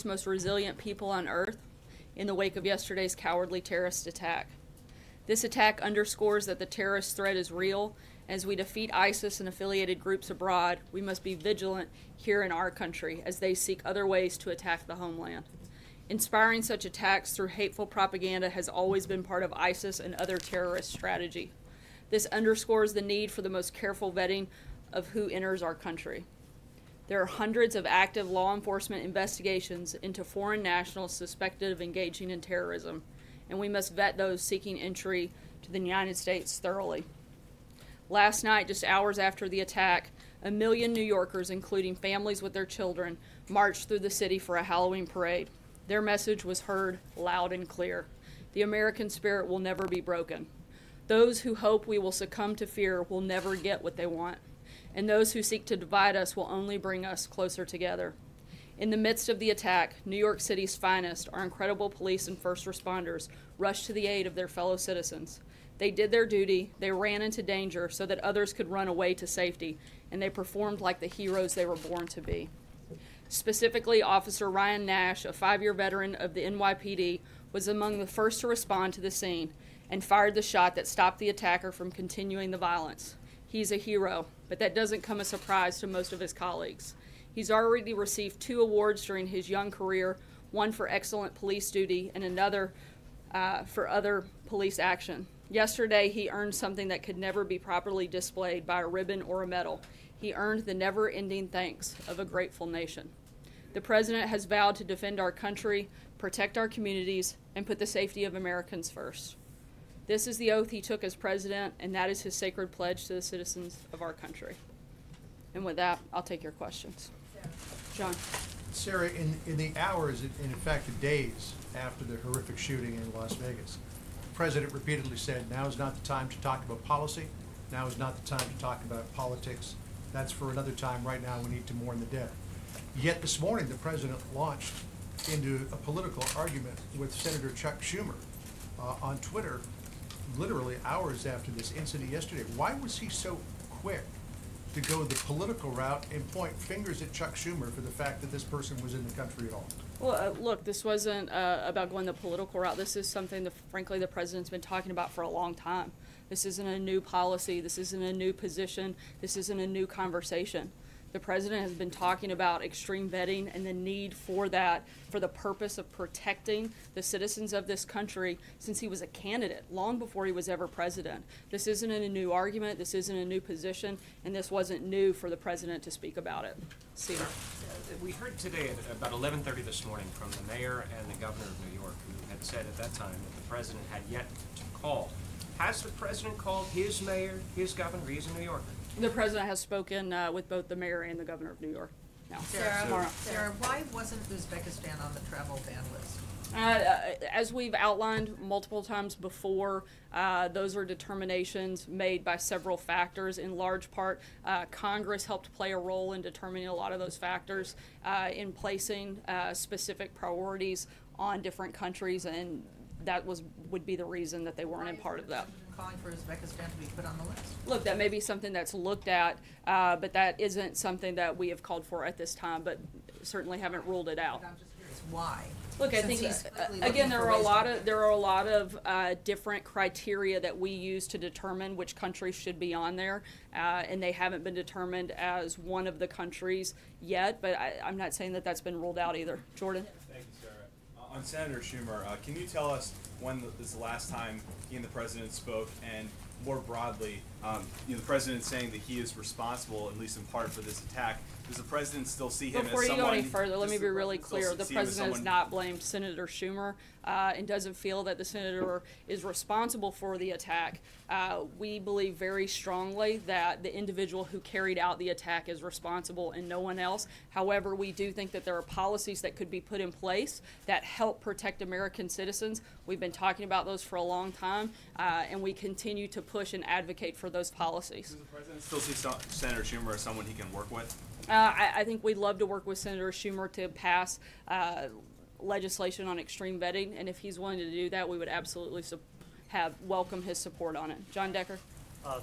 bravest, most resilient people on earth in the wake of yesterday's cowardly terrorist attack. This attack underscores that the terrorist threat is real. As we defeat ISIS and affiliated groups abroad, we must be vigilant here in our country as they seek other ways to attack the homeland. Inspiring such attacks through hateful propaganda has always been part of ISIS and other terrorist strategy. This underscores the need for the most careful vetting of who enters our country. There are hundreds of active law enforcement investigations into foreign nationals suspected of engaging in terrorism, and we must vet those seeking entry to the United States thoroughly. Last night, just hours after the attack, 1 million New Yorkers, including families with their children, marched through the city for a Halloween parade. Their message was heard loud and clear. The American spirit will never be broken. Those who hope we will succumb to fear will never get what they want, and those who seek to divide us will only bring us closer together. In the midst of the attack, New York City's finest, our incredible police and first responders, rushed to the aid of their fellow citizens. They did their duty, they ran into danger so that others could run away to safety, and they performed like the heroes they were born to be. Specifically, Officer Ryan Nash, a 5-year veteran of the NYPD, was among the first to respond to the scene and fired the shot that stopped the attacker from continuing the violence. He's a hero, but that doesn't come as a surprise to most of his colleagues. He's already received 2 awards during his young career, one for excellent police duty and another for other police action. Yesterday, he earned something that could never be properly displayed by a ribbon or a medal. He earned the never-ending thanks of a grateful nation. The President has vowed to defend our country, protect our communities, and put the safety of Americans first. This is the oath he took as President, and that is his sacred pledge to the citizens of our country. And with that, I'll take your questions. John. Sarah, in the hours, and in fact the days after the horrific shooting in Las Vegas, the President repeatedly said, now is not the time to talk about policy, now is not the time to talk about politics, that's for another time. Right now we need to mourn the dead. Yet this morning the President launched into a political argument with Senator Chuck Schumer on Twitter, literally hours after this incident yesterday. Why was he so quick to go the political route and point fingers at Chuck Schumer for the fact that this person was in the country at all? Well, look, this wasn't about going the political route. This is something that, frankly, the President's been talking about for a long time. This isn't a new policy. This isn't a new position. This isn't a new conversation. The President has been talking about extreme vetting and the need for that for the purpose of protecting the citizens of this country since he was a candidate, long before he was ever President. This isn't a new argument, this isn't a new position, and this wasn't new for the President to speak about it. Stephen. We heard today at about 11:30 this morning from the mayor and the governor of New York, who had said at that time that the President had yet to call. Has the President called his mayor, his governor? He's a New Yorker. The President has spoken with both the mayor and the governor of New York. Now, Sarah, why wasn't Uzbekistan on the travel ban list? As we've outlined multiple times before, those are determinations made by several factors. In large part, Congress helped play a role in determining a lot of those factors in placing specific priorities on different countries, and that would be the reason that they weren't in part of that. Calling for Uzbekistan to be put on the list? Look, that may be something that's looked at, but that isn't something that we have called for at this time, but certainly haven't ruled it out. But I'm just curious, why? Look, I think again there are a lot of different criteria that we use to determine which countries should be on there, and they haven't been determined as one of the countries yet. But I'm not saying that that's been ruled out either. Jordan. Thank you, Sarah. On Senator Schumer, can you tell us when is the last time he and the President spoke, and more broadly, the President saying that he is responsible, at least in part, for this attack. Does the President still see him as someone? Before you go any further, let me be really clear. The President has not blamed Senator Schumer and doesn't feel that the Senator is responsible for the attack. We believe very strongly that the individual who carried out the attack is responsible and no one else. However, we do think that there are policies that could be put in place that help protect American citizens. We've been talking about those for a long time, and we continue to push and advocate for those policies. Does the President still see Senator Schumer as someone he can work with? I think we'd love to work with Senator Schumer to pass legislation on extreme vetting, and if he's willing to do that, we would absolutely welcome his support on it. John Decker.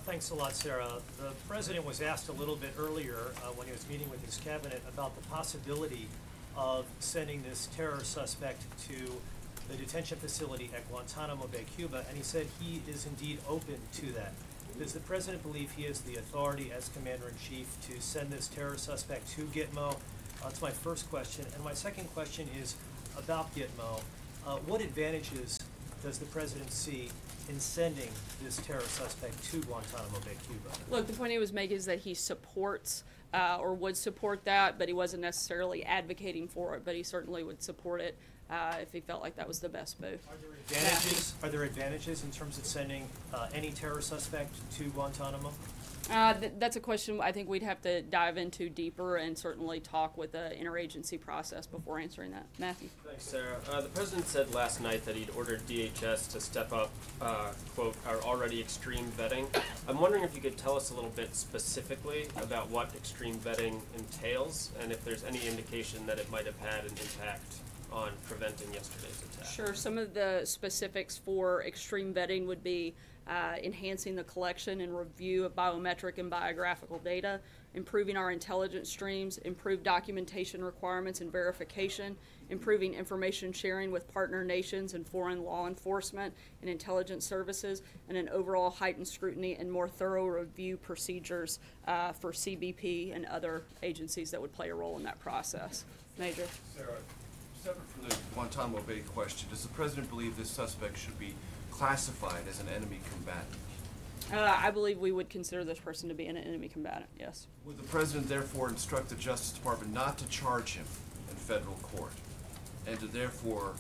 Thanks a lot, Sarah. The President was asked a little bit earlier when he was meeting with his cabinet about the possibility of sending this terror suspect to the detention facility at Guantanamo Bay, Cuba, and he said he is indeed open to that. Does the President believe he has the authority as Commander-in-Chief to send this terror suspect to Gitmo? That's my first question. And my second question is about Gitmo. What advantages does the President see in sending this terror suspect to Guantanamo Bay, Cuba? Look, the point he was making is that he supports or would support that, but he wasn't necessarily advocating for it, but he certainly would support it if he felt like that was the best move. Are there advantages in terms of sending any terror suspect to Guantanamo? That's a question I think we'd have to dive into deeper and certainly talk with the interagency process before answering that. Matthew? Thanks, Sarah. The President said last night that he'd ordered DHS to step up, quote, our already extreme vetting. I'm wondering if you could tell us a little bit specifically about what extreme vetting entails and if there's any indication that it might have had an impact on preventing yesterday's attack. Sure. Some of the specifics for extreme vetting would be enhancing the collection and review of biometric and biographical data, improving our intelligence streams, improved documentation requirements and verification, improving information sharing with partner nations and foreign law enforcement and intelligence services, and an overall heightened scrutiny and more thorough review procedures for CBP and other agencies that would play a role in that process. Major? Sarah, separate from the Guantanamo Bay question, does the President believe this suspect should be classified as an enemy combatant? I believe we would consider this person to be an enemy combatant, yes. Would the President therefore instruct the Justice Department not to charge him in federal court and to therefore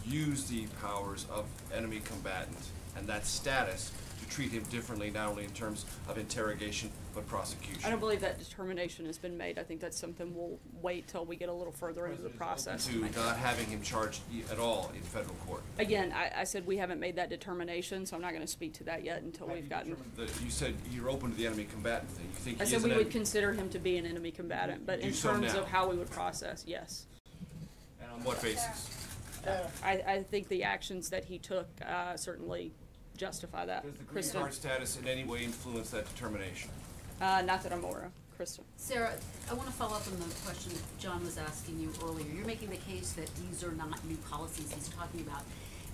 use the powers of enemy combatant and that status to treat him differently, not only in terms of interrogation but prosecution? I don't believe that determination has been made. I think that's something we'll wait till we get a little further into the process. To not having him charged at all in federal court? Again, I said we haven't made that determination, so I'm not going to speak to that yet until we've gotten. You said you're open to the enemy combatant thing. You think I he said is we an would enemy? consider him to be an enemy combatant, but in Do so terms now. of how we would process, yes. And on what basis? I think the actions that he took certainly justify that. Does the green Krista? card status in any way influence that determination? Not that I'm aware of. Krista? Sarah, I want to follow up on the question John was asking you earlier. You're making the case that these are not new policies he's talking about.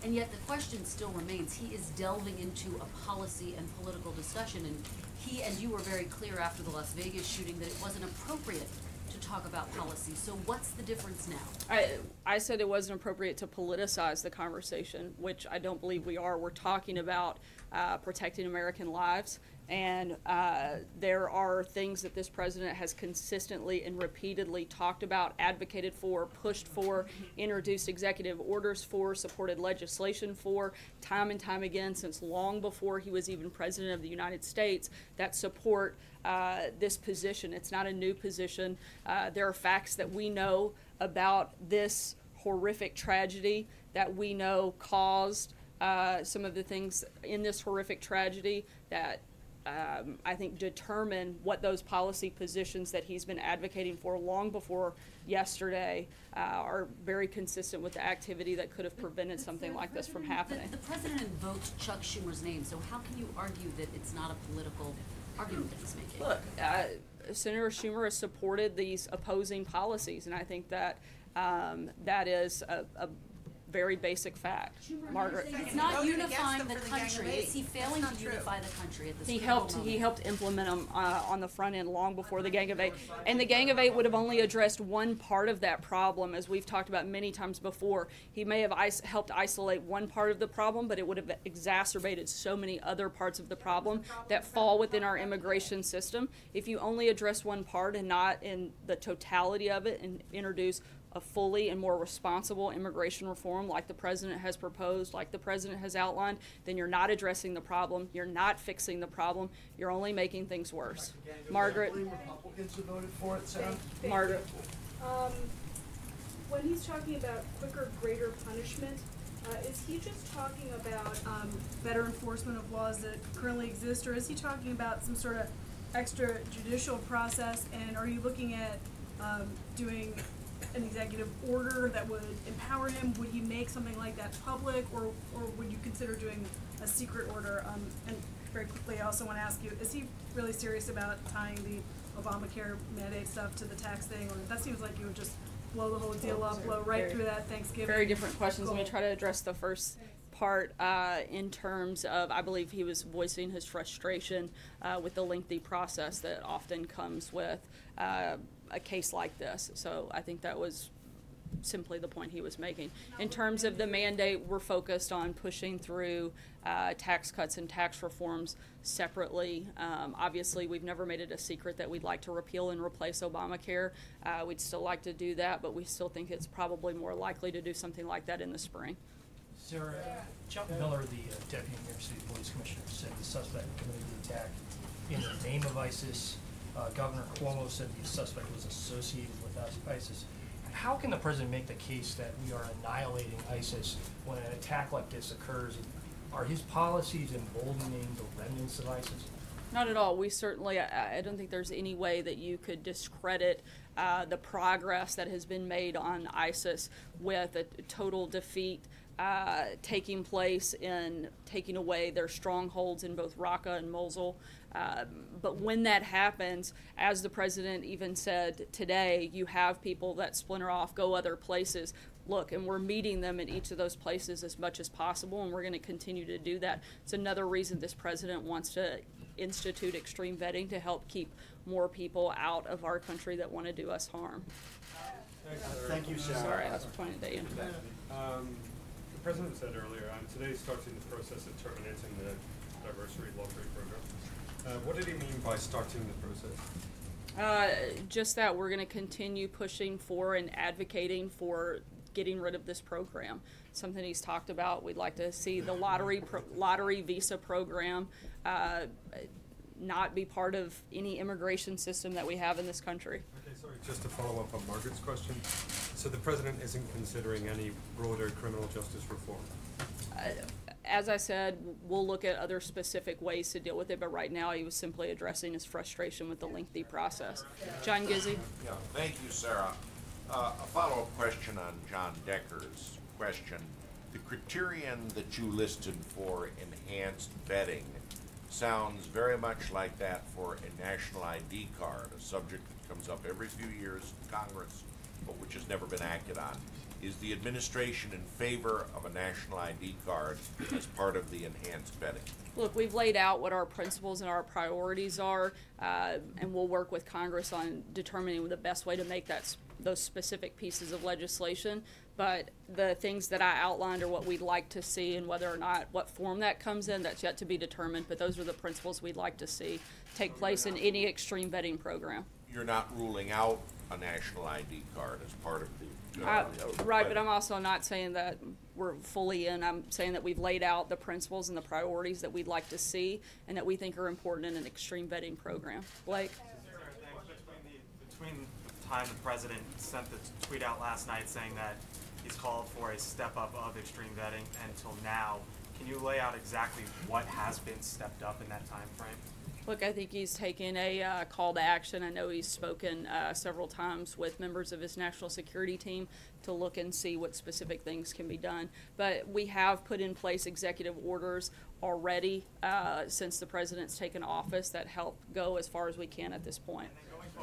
And yet the question still remains. He is delving into a policy and political discussion, and he and you were very clear after the Las Vegas shooting that it wasn't appropriate to talk about policy. So what's the difference now? I said it wasn't appropriate to politicize the conversation, which I don't believe we are. We're talking about protecting American lives, and there are things that this president has consistently and repeatedly talked about, advocated for, pushed for, introduced executive orders for, supported legislation for, time and time again since long before he was even president of the United States, that support this position. It's not a new position. There are facts that we know about this horrific tragedy that we know caused some of the things in this horrific tragedy that I think determine what those policy positions that he's been advocating for long before yesterday are very consistent with the activity that could have prevented something like this from happening. The president invoked Chuck Schumer's name, so how can you argue that it's not a political argument that he's making? Look, Senator Schumer has supported these opposing policies, and I think that that is a very basic fact. Margaret? It's not voted against unifying them the for the Gang of country. Eight. Is he failing That's to not unify the country at this He critical helped. moment? He helped implement them on the front end long before the Gang of Eight, and the Gang of Eight would have only addressed one part of that problem, as we've talked about many times before. He may have helped isolate one part of the problem, but it would have exacerbated so many other parts of the problem that fall within our immigration system. If you only address one part and not in the totality of it, and introduce a fully and more responsible immigration reform like the president has proposed, like the president has outlined, then you're not addressing the problem, you're not fixing the problem, you're only making things worse. Margaret? Republicans have voted for it, Sarah? Margaret? When he's talking about quicker, greater punishment, is he just talking about better enforcement of laws that currently exist, or is he talking about some sort of extrajudicial process, and are you looking at doing an executive order that would empower him? Would he make something like that public, or would you consider doing a secret order? And very quickly, I also want to ask you, is he really serious about tying the Obamacare mandate stuff to the tax thing, or that seems like you would just blow the whole deal up, blow right through that Thanksgiving. Very different questions. Let me goal. try to address the first part in terms of, I believe he was voicing his frustration with the lengthy process that often comes with a case like this. So I think that was simply the point he was making. In terms of the mandate, we're focused on pushing through tax cuts and tax reforms separately. Obviously, we've never made it a secret that we'd like to repeal and replace Obamacare. We'd still like to do that, but we still think it's probably more likely to do something like that in the spring. Sarah, Chuck Miller, the Deputy New York City Police Commissioner, said the suspect committed the attack in the name of ISIS. Governor Cuomo said the suspect was associated with ISIS. How can the president make the case that we are annihilating ISIS when an attack like this occurs? Are his policies emboldening the remnants of ISIS? Not at all. We certainly, I don't think there's any way that you could discredit the progress that has been made on ISIS with a total defeat taking place in taking away their strongholds in both Raqqa and Mosul. But when that happens, as the president even said today, you have people that splinter off, go other places. Look, and we're meeting them in each of those places as much as possible, and we're going to continue to do that. It's another reason this president wants to institute extreme vetting to help keep more people out of our country that want to do us harm. Thank you, Sarah. Sorry, I was pointing at you. The President said earlier, today starting the process of terminating the diversity lottery program. What did he mean by starting the process? Just that we're going to continue pushing for and advocating for getting rid of this program. Something he's talked about. We'd like to see the lottery visa program not be part of any immigration system that we have in this country. Okay, sorry, just to follow up on Margaret's question. So the President isn't considering any broader criminal justice reform? As I said, we'll look at other specific ways to deal with it, but right now he was simply addressing his frustration with the lengthy process. John Gizzi? Yeah, thank you, Sarah. A follow-up question on John Decker's question. The criterion that you listed for enhanced vetting sounds very much like that for a national ID card, a subject that comes up every few years in Congress, but which has never been acted on. Is the administration in favor of a national ID card as part of the enhanced vetting? Look, we've laid out what our principles and our priorities are, and we'll work with Congress on determining the best way to make those specific pieces of legislation. But the things that I outlined are what we'd like to see, and whether or not what form that comes in, that's yet to be determined. But those are the principles we'd like to see take place in any extreme vetting program. You're not ruling out a national ID card as part of the right, but I'm also not saying that we're fully in. I'm saying that we've laid out the principles and the priorities that we'd like to see and that we think are important in an extreme vetting program. Blake? Between the time the president sent the tweet out last night saying that he's called for a step up of extreme vetting until now, can you lay out exactly what has been stepped up in that time frame? Look, I think he's taken a call to action. I know he's spoken several times with members of his national security team to look and see what specific things can be done. But we have put in place executive orders already since the president's taken office that help go as far as we can at this point.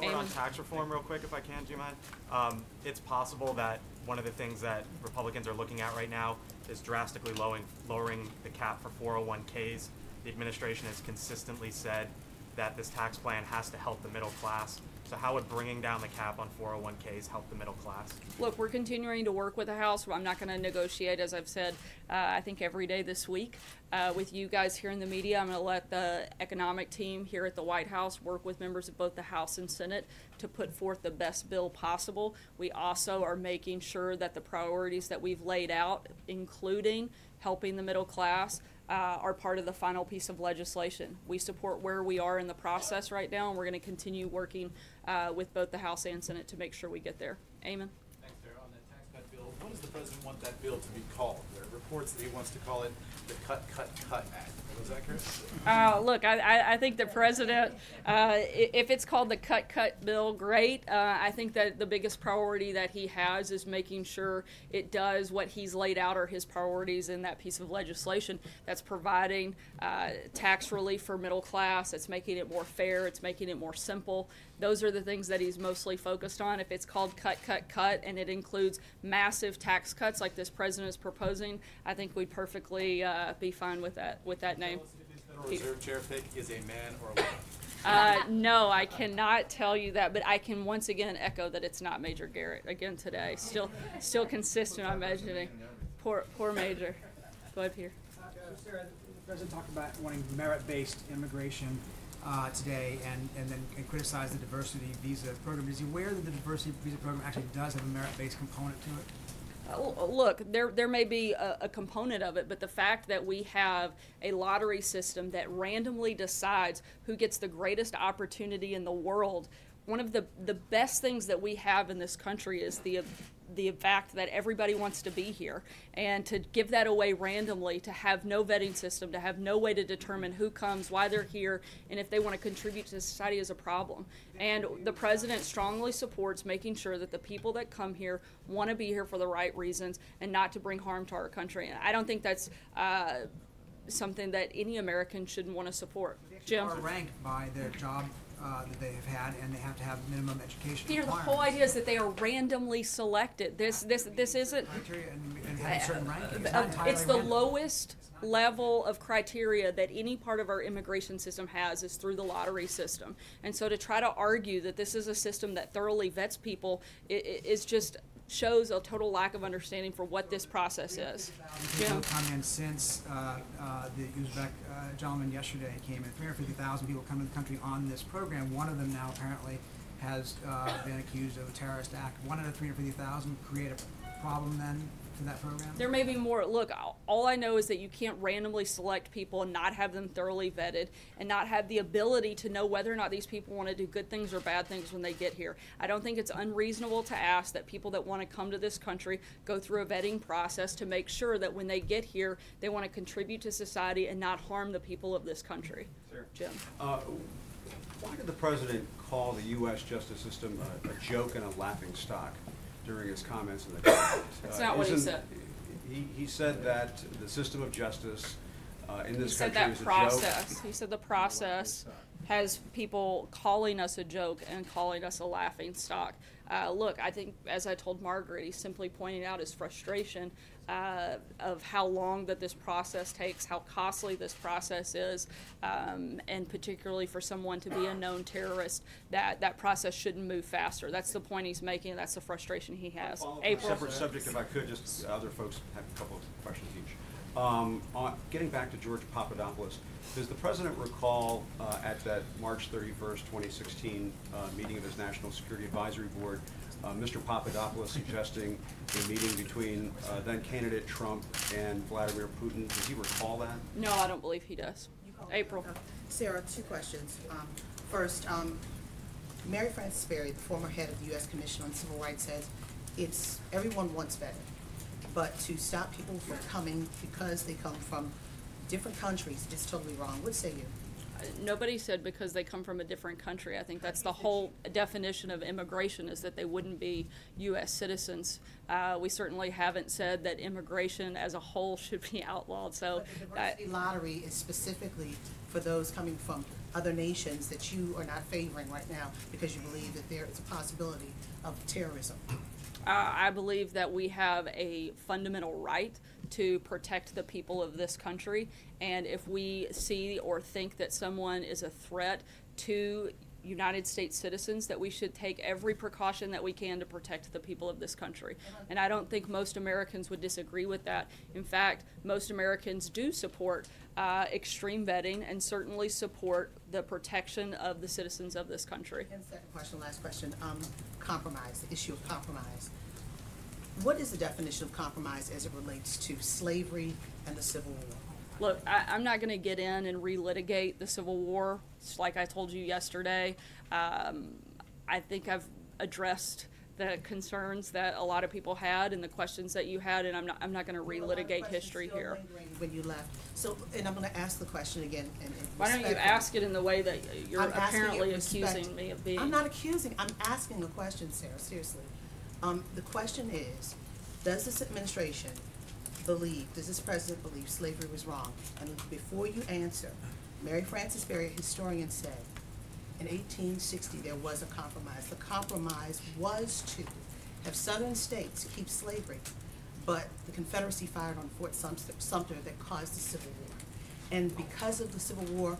On tax reform real quick, if I can, do you mind? It's possible that one of the things that Republicans are looking at right now is drastically lowering the cap for 401ks. The administration has consistently said that this tax plan has to help the middle class. So how would bringing down the cap on 401ks help the middle class? Look, we're continuing to work with the House. I'm not going to negotiate, as I've said, I think every day this week with you guys here in the media. I'm going to let the economic team here at the White House work with members of both the House and Senate to put forth the best bill possible. We also are making sure that the priorities that we've laid out, including helping the middle class, are part of the final piece of legislation. We support where we are in the process right now, and we're going to continue working with both the House and Senate to make sure we get there. Eamon? Thanks, Sarah. On that tax cut bill, what does the president want that bill to be called? There are reports that he wants to call it the Cut, Cut, Cut Act. Was that correct? Look, I think the president, if it's called the cut bill, great. I think that the biggest priority that he has is making sure it does what he's laid out are his priorities in that piece of legislation. That's providing tax relief for middle class. It's making it more fair. It's making it more simple. Those are the things that he's mostly focused on. If it's called cut, and it includes massive tax cuts like this president is proposing, I think we'd perfectly be fine with that name. Federal Reserve Chair pick is a man or a woman? No, I cannot tell you that, but I can once again echo that it's not Major Garrett again today. Still consistent on mentioning. Poor Major. Go ahead, Peter. Sarah, the president talked about wanting merit-based immigration today, and then criticize the diversity visa program. Is he aware that the diversity visa program actually does have a merit-based component to it? Look, there may be a component of it, but the fact that we have a lottery system that randomly decides who gets the greatest opportunity in the world, one of the best things that we have in this country is the fact that everybody wants to be here, and to give that away randomly, to have no vetting system, to have no way to determine who comes, why they're here, and if they want to contribute to society is a problem. And the president strongly supports making sure that the people that come here want to be here for the right reasons and not to bring harm to our country. And I don't think that's something that any American shouldn't want to support. Jim? They are ranked by their job that they have had, and they have to have minimum education. Peter, the whole idea is that they are randomly selected. This isn't. Criteria and have a certain ranking. It's not entirely It's the random. lowest level of criteria that any part of our immigration system has is through the lottery system. And so to try to argue that this is a system that thoroughly vets people is just shows a total lack of understanding for what this process is. People come in since the Uzbek gentleman yesterday came in. 350,000 people come to the country on this program. One of them now apparently has been accused of a terrorist act. One out of 350,000 create a problem then for that program? There may be more. Look, all I know is that you can't randomly select people and not have them thoroughly vetted and not have the ability to know whether or not these people want to do good things or bad things when they get here. I don't think it's unreasonable to ask that people that want to come to this country go through a vetting process to make sure that when they get here, they want to contribute to society and not harm the people of this country. Sure. Jim? Why did the president call the U.S. justice system a joke and a laughing stock during his comments in the Congress? That's not what he said. He said that the system of justice in this He said country that is a process. joke. He said the process has people calling us a joke and calling us a laughing stock. Look, I think, as I told Margaret, he's simply pointing out his frustration of how long that this process takes, how costly this process is, and particularly for someone to be a known terrorist, that process shouldn't move faster. That's the point he's making. That's the frustration he has. April? Separate subject, if I could, just other folks have a couple of questions each. Getting back to George Papadopoulos, does the president recall at that March 31st, 2016 meeting of his National Security Advisory Board, Mr. Papadopoulos suggesting a meeting between then candidate Trump and Vladimir Putin? Does he recall that? No, I don't believe he does. April? Sarah, two questions. First, Mary Frances Berry, the former head of the U.S. Commission on Civil Rights, says everyone wants vetting, but to stop people from coming because they come from different countries is totally wrong. What say you? Nobody said because they come from a different country. I think that's the whole definition of immigration, is that they wouldn't be U.S. citizens. We certainly haven't said that immigration as a whole should be outlawed. So, the diversity lottery is specifically for those coming from other nations that you are not favoring right now because you believe that there is a possibility of terrorism. I believe that we have a fundamental right to protect the people of this country, and if we see or think that someone is a threat to United States citizens, that we should take every precaution that we can to protect the people of this country. And I don't think most Americans would disagree with that. In fact, most Americans do support extreme vetting and certainly support the protection of the citizens of this country. And second question, last question, compromise, the issue of compromise. What is the definition of compromise as it relates to slavery and the Civil War? Look, I'm not going to get in and relitigate the Civil War. It's like I told you yesterday. I think I've addressed the concerns that a lot of people had and the questions that you had, and I'm not going to relitigate history here. When you left, so, and I'm gonna ask the question again, and Why don't you respectfully. ask it in the way that you're I'm asking it apparently respect- accusing me of being? I'm not accusing, I'm asking a question, Sarah, seriously. The question is, does this administration believe, does this president believe slavery was wrong? And before you answer, Mary Frances Berry, a historian, said, in 1860, there was a compromise. The compromise was to have southern states keep slavery, but the Confederacy fired on Fort Sumter that caused the Civil War. And because of the Civil War,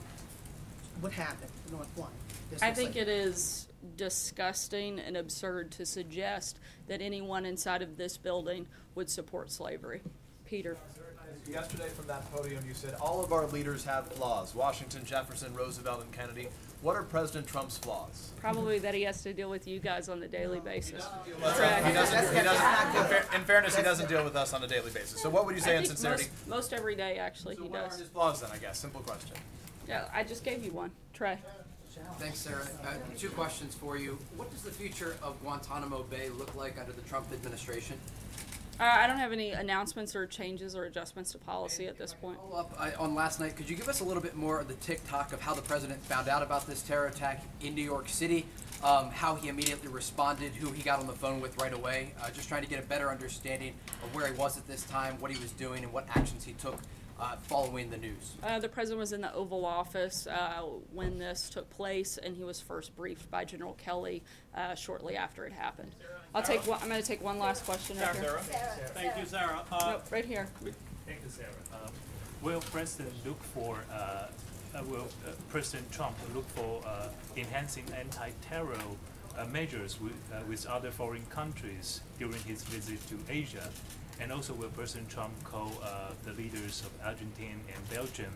what happened? The North won. There's no I think slavery. it is disgusting and absurd to suggest that anyone inside of this building would support slavery. Peter. Yesterday from that podium, you said all of our leaders have flaws. Washington, Jefferson, Roosevelt, and Kennedy. What are President Trump's flaws? Probably that he has to deal with you guys on a daily basis. He doesn't, in fairness, he doesn't deal with us on a daily basis. So what would you say I in think sincerity? most every day, actually, he What are does. his flaws then, I guess? Simple question. Yeah, I just gave you one. Trey. Thanks, Sarah. Two questions for you. What does the future of Guantanamo Bay look like under the Trump administration? I don't have any announcements or changes or adjustments to policy at this point. Follow up on last night, could you give us a little bit more of the tick-tock of how the president found out about this terror attack in New York City, how he immediately responded, who he got on the phone with right away, just trying to get a better understanding of where he was at this time, what he was doing, and what actions he took following the news? The president was in the Oval Office when this took place, and he was first briefed by General Kelly shortly after it happened. I'm going to take one last question. Right here. Thank you, Sarah. Nope, right here. Thank you, Sarah. Will President President Trump look for enhancing anti-terror measures with other foreign countries during his visit to Asia? And also, will President Trump call the leaders of Argentina and Belgium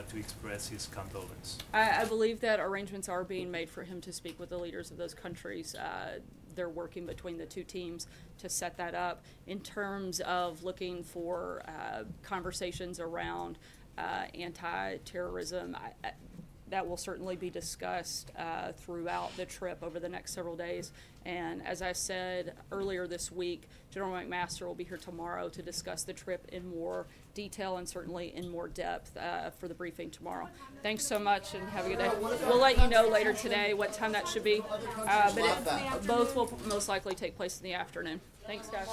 to express his condolence? I believe that arrangements are being made for him to speak with the leaders of those countries. They're working between the two teams to set that up. In terms of looking for conversations around anti-terrorism, that will certainly be discussed throughout the trip over the next several days. And as I said earlier this week, General McMaster will be here tomorrow to discuss the trip in more detail and certainly in more depth for the briefing tomorrow. Thanks so much and have a good day. We'll let you know later today what time that should be, but both will most likely take place in the afternoon. Thanks, guys.